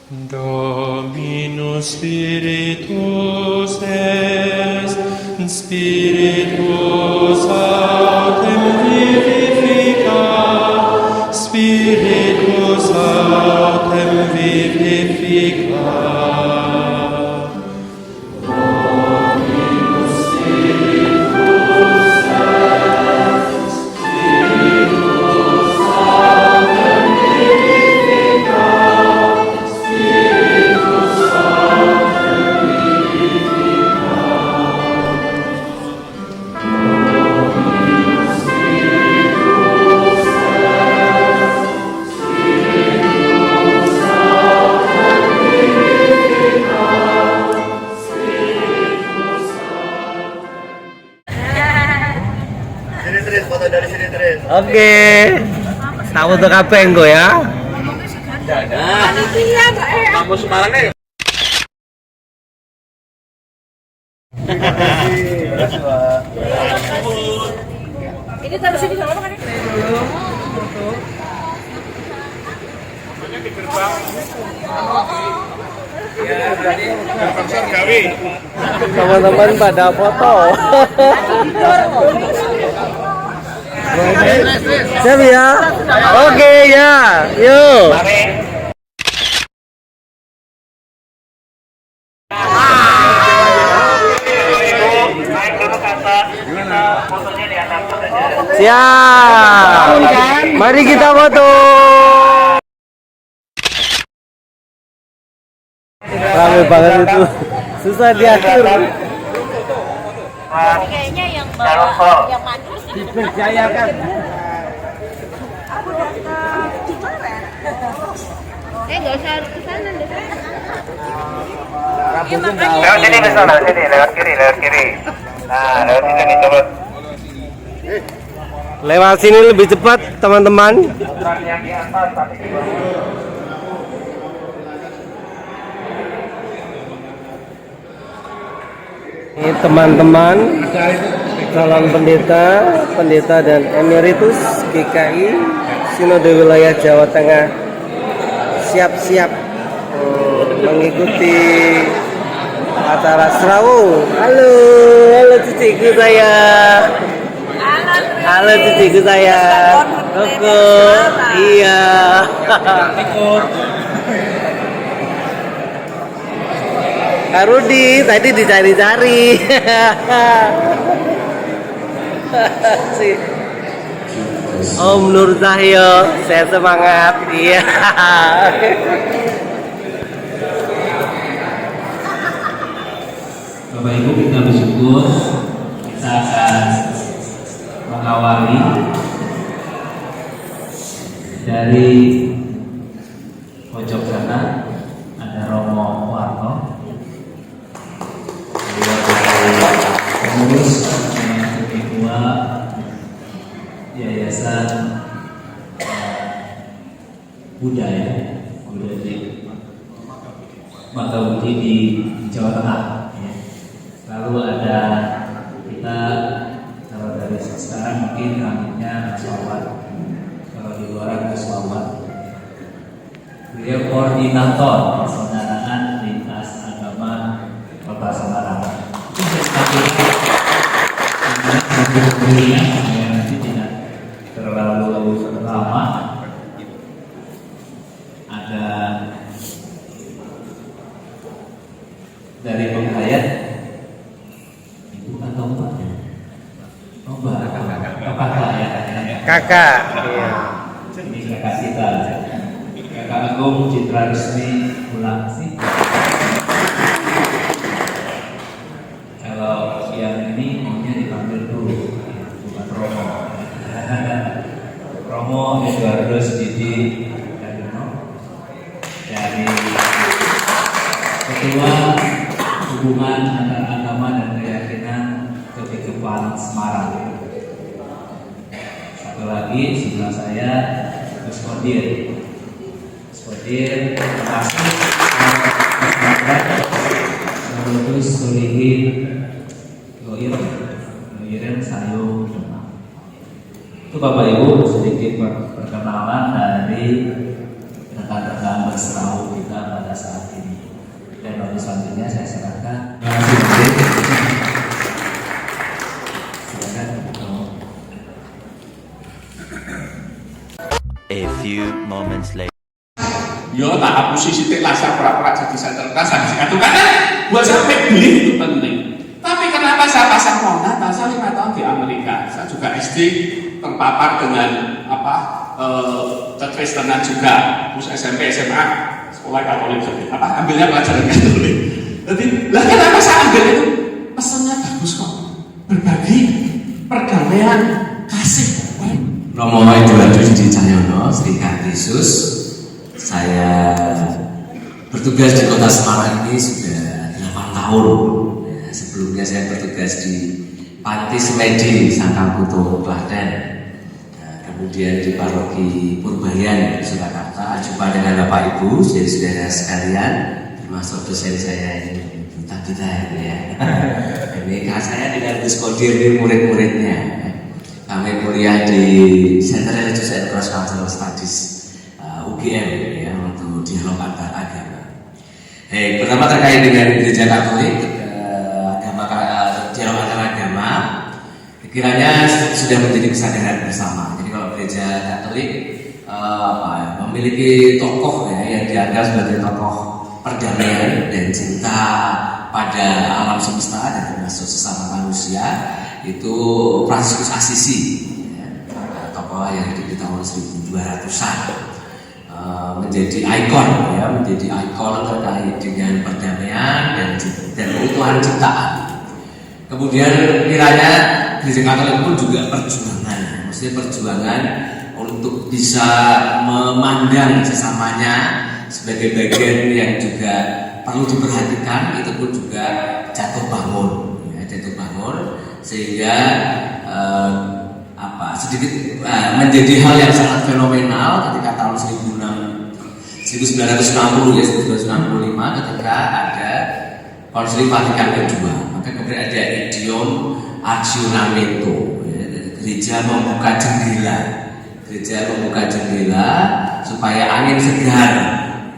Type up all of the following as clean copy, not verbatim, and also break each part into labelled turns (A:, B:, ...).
A: Dominus Spiritus es, Spiritus autem vivificat, Spiritus autem vivificat.
B: Foto dari sini Tris.
C: Oke. Tahu tuh kabeh engko ya.
B: Kamu Semarang nih.
D: Ini taruh sini sama kan?
C: Teman-teman pada foto. Siap ya? Oke ya. Yuk. Siap. Mari kita foto. Ramai banget itu. Susah diatur.
D: Kayaknya yang bawa yang maju
C: Dipercayakan.
D: nggak usah ke sana deh.
B: Lewat sini ke sana, sini lewat kiri. Nah, lewat sini coba.
C: Lewat sini lebih cepat, teman-teman.
B: Yang di atas tapi di bawah.
C: Ini teman-teman calon pendeta dan emeritus GKI Sinode Wilayah Jawa Tengah siap-siap mengikuti acara Serawung. Halo ciciku saya. Halo ciciku saya. Koko. Iya. Kak Rudi tadi dicari-cari. Om Nur Cahyo, saya semangat. Iya.
E: Bapak Ibu, kita bersyukur kita akan mengawali dari pojok sana ada Romo Warno, pengurus ketua Yayasan Budaya di Makabudi di Jawa Tengah. Lalu ada kita, kalau dari sekarang mungkin namanya Naswawan, kalau di luar Naswawan. Beliau koordinator persaudaraan lintas agama Kota Semarang. Nanti tidak terlalu lama. Ada dari penghayat ibu atau mbak? Oh mbak, kakak ya.
C: Kakak. Iya.
E: Ini kakak kita, kakak Agung Citra Resmi Ulang sih. Kalau yang ini maunya dipanggil dulu, bukan Romo. Romo Eduardus Didi Kadino dari Ketua Hubungan Antar Agama dan Keyakinan Kebijakan Semarang. Satu lagi sebelah saya Gus Kodir. Terima kasih. Terus Solihin Loiren Sayung Demak. Itu Bapak Ibu sedikit perkenalan dari rekan-rekan berserawung kita pada saat selanjutnya saya serahkan. Terima kasih. Silakan.
F: A few moments later.
G: Yo tak hapusi sitik lasa pura-pura jadi center class habis itu karena buat sampai beli itu penting. Tapi kenapa saya pasang Monas? Saya 5 tahun di Amerika. Saya juga SD terpapar dengan kekristenan juga. Terus SMP SMA sekolah Katolik ambilnya pelajaran Katolik. Jadi lah kenapa saya ambil itu? Pesannya bagus kok. Berbagi, perdamaian, kasih.
E: Romo Eduardo Didi Cahyono, Sri Yesus. Saya bertugas di Kota Semarang ini sudah 8 tahun. Ya, sebelumnya saya bertugas di Panti Semedi, Sangkaputro, Klaten. Nah, kemudian di Paroki Purbayan, Surakarta. Jumpa dengan Bapak Ibu, saudara sekalian, termasuk dosen saya ini, kita ya. Ini saya dengan Gus Kodir ini murid-muridnya. Kami kuliah di Center Religious and Cross Cultural Studies UGM ya, untuk dialog antar agama. Pertama terkait dengan gereja Katolik, dialog antar agama, kiranya sudah menjadi kesadaran bersama. Jadi kalau gereja Katolik memiliki tokoh ya, yang dianggap sebagai tokoh perdamaian dan cinta pada alam semesta dan termasuk sesama manusia, itu Fransiskus Assisi ya, tokoh yang hidup di tahun 1200-an, menjadi ikon ya, menjadi ikon terkait dengan perdamaian dan keutuhan ciptaan. Kemudian kiranya gereja Katolik pun juga perjuangan, maksudnya perjuangan untuk bisa memandang sesamanya sebagai bagian yang juga perlu diperhatikan, itu pun juga jatuh bangun ya, sehingga sedikit menjadi hal yang sangat fenomenal ketika tahun 1960 ya, 1965 ketika ada Konsili Vatikan kedua, maka kemudian ada idiom Accionamento ya, gereja membuka jendela supaya angin segar,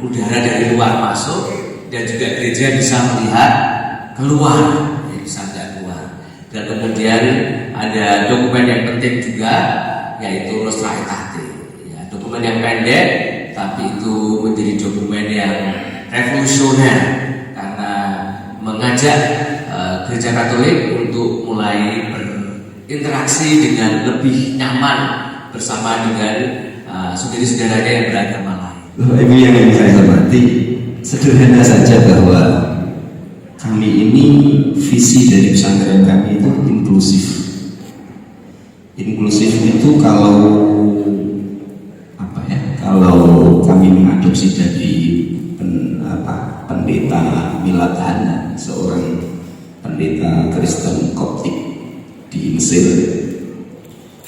E: udara dari luar masuk, dan juga gereja bisa melihat keluar ya, bisa melihat keluar. Dan kemudian ada dokumen yang penting juga, yaitu Nostra Aetate ya, dokumen yang pendek tapi itu menjadi dokumen yang revolusioner karena mengajak gereja Katolik untuk mulai berinteraksi dengan lebih nyaman bersama dengan saudara-saudaranya yang beragama lain.
H: Bapak Ibu yang saya hormati, sederhana saja bahwa kami ini visi dari pesantren kami itu inklusif. Inklusif itu kalau kami mengadopsi dari pendeta Milad Hanan, seorang pendeta Kristen Koptik di Mesir,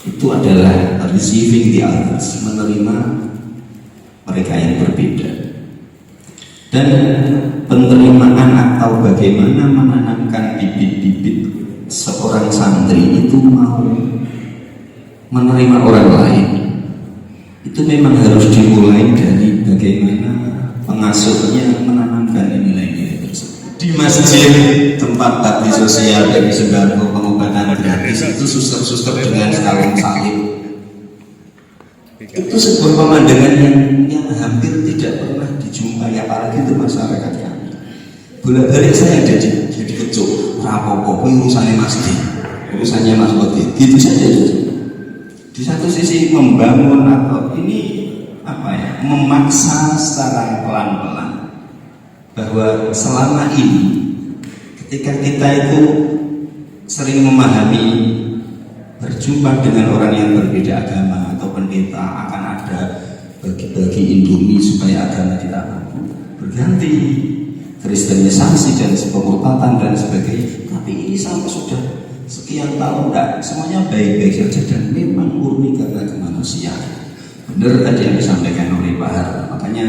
H: itu adalah receiving the others, menerima mereka yang berbeda. Dan penerimaan atau bagaimana menanamkan bibit-bibit seorang santri itu mau menerima orang lain, itu memang harus dimulai dari bagaimana pengasuhnya menanamkan nilai-nilai tersebut. Di masjid tempat bakti sosial dari sembako pengobatan gratis itu suster-suster dengan sarung salib, itu sebuah pemandangan yang hampir tidak pernah dijumpai, apalagi untuk masyarakat kami. Bolak-balik saya jadi kecut, rapopo, urusannya masjid, urusannya Mas Kodir, gitu saja. Di satu sisi membangun atau ini memaksa secara pelan-pelan bahwa selama ini ketika kita itu sering memahami berjumpa dengan orang yang berbeda agama atau pendeta akan ada bagi-bagi Indomie supaya agama kita berganti, kristenisasi dan pemurtatan dan sebagainya. Tapi ini sampai sudah sekian tahun enggak, semuanya baik-baik saja dan memang murni karena kemanusiaan. Benar tadi yang disampaikan oleh Pak Har. Makanya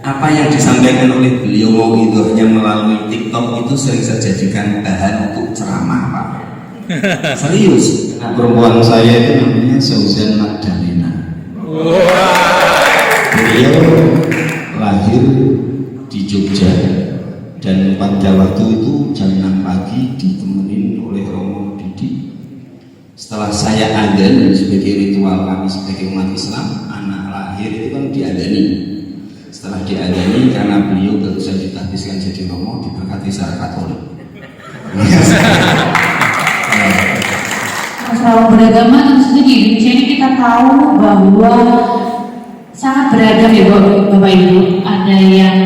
H: apa yang disampaikan oleh beliau mauidhahnya melalui TikTok itu sering saya jadikan bahan untuk ceramah, Pak. Serius. Nah, perempuan saya itu namanya Susan Magdalena. Beliau lahir di Jogja Dan pada waktu itu jam 6 pagi ditemenin oleh Romo Didi. Setelah saya adzan sebagai ritual kami sebagai umat Islam, anak lahir itu kan diadzani. Setelah diadzani, karena beliau baru saja ditahbiskan jadi Romo, diberkati secara Katolik.
I: Masalah beragama tentu saja di Indonesia ini kita tahu bahwa sangat beragam ya Bapak Ibu. Ada yang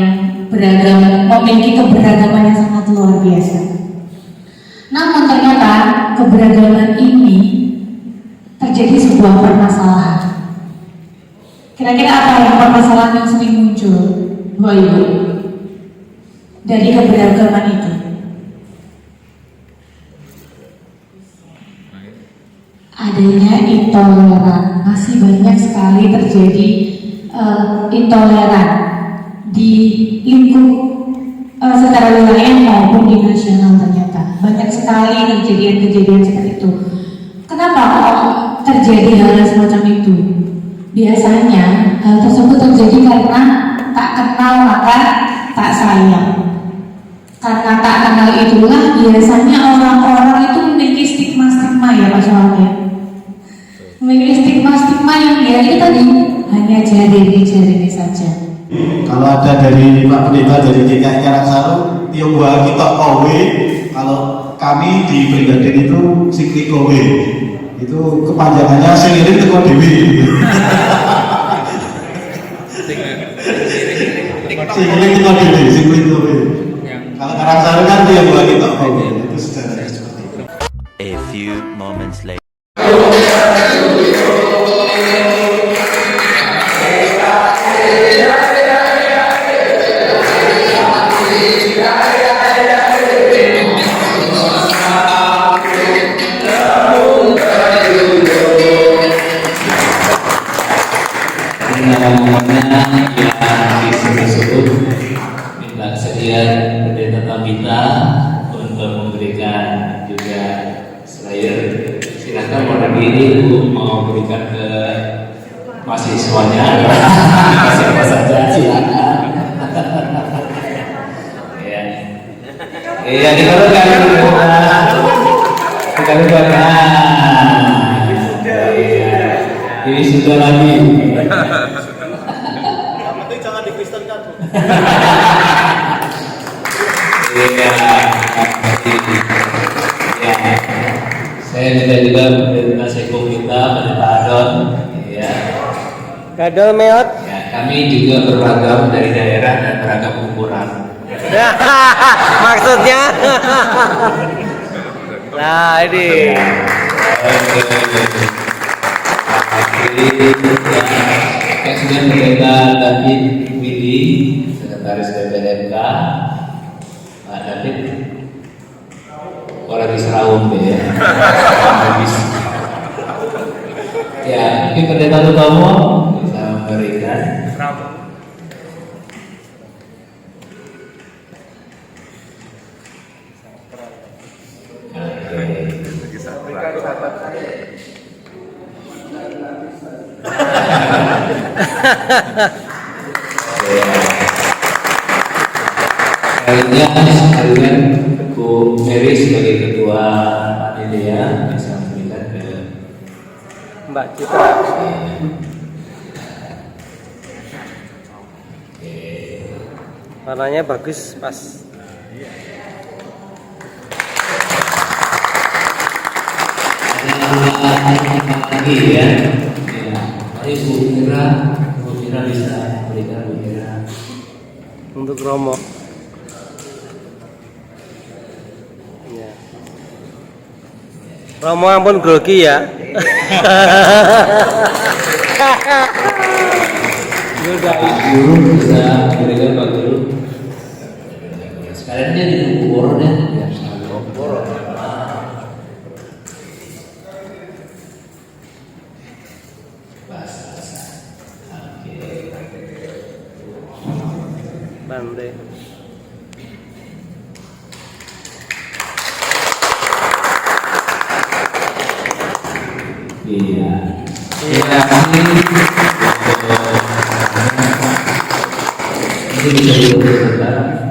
I: beragam, memiliki keberagaman yang sangat luar biasa. Namun ternyata keberagaman ini terjadi sebuah permasalahan. Kira-kira apa yang permasalahan yang sering muncul, Bapak Ibu, dari keberagaman itu? Adanya intoleran. Masih banyak sekali terjadi intoleran di lingkup secara wilayah maupun di nasional. Ternyata banyak sekali kejadian-kejadian seperti itu. Kenapa kok terjadi hal semacam itu? Biasanya hal tersebut terjadi karena tak kenal maka tak sayang. Karena tak kenal itulah biasanya orang-orang itu memiliki stigma-stigma ya Pak Soalnya. Memiliki stigma-stigma yang dia itu tadi hanya jari saja.
J: Kalau ada dari Pak Pendeta dari GKI Karangsaru, Tionghoa kita kowe, kalau kami di Brigadir itu Sikri kowe. Itu kepanjangannya Singirin Teko Dewi. Singirin Teko Dewi, Sikri kowe. Kalau Karangsaru kan Tionghoa kita kowe. Itu sejarahnya seperti itu.
F: A few moments later.
E: Minta sekian Pendeta Tabita untuk memberikan juga slayer. Silakan orang ini mau berikan ke mahasiswanya. Siapa saja silakan. Iya, dikeluarkan ini sudah lagi.
J: Jangan dikristenkan.
E: Iya, saya minta juga Pendeta Seko kita, Pendeta Adon, ya.
C: Gadol meot.
E: Ya, kami juga beragam dari daerah dan beragam ukuran.
C: Maksudnya? Nah ini.
E: Yang sudah Pendeta David Widi, Sekretaris BPMK, Pak David, orang di Serawung deh ya. Ya, mungkin Pendeta Tutomo bisa memberikan. Sekalian Bu Mary sebagai ketua panitia bisa memberikan ke
C: Mbak Citra. Warnanya bagus pas.
E: Lagi ya. Mari Bu Mira bisa berikan Bu Mira
C: Untuk Romo. Ya. Romo ampun grogi ya.
E: Guru bisa berikan Pak Guru. Sekarang dia di Boro deh. Boro.
C: Bande.
E: Iya. Terima kasih. Ini bisa dilakukan.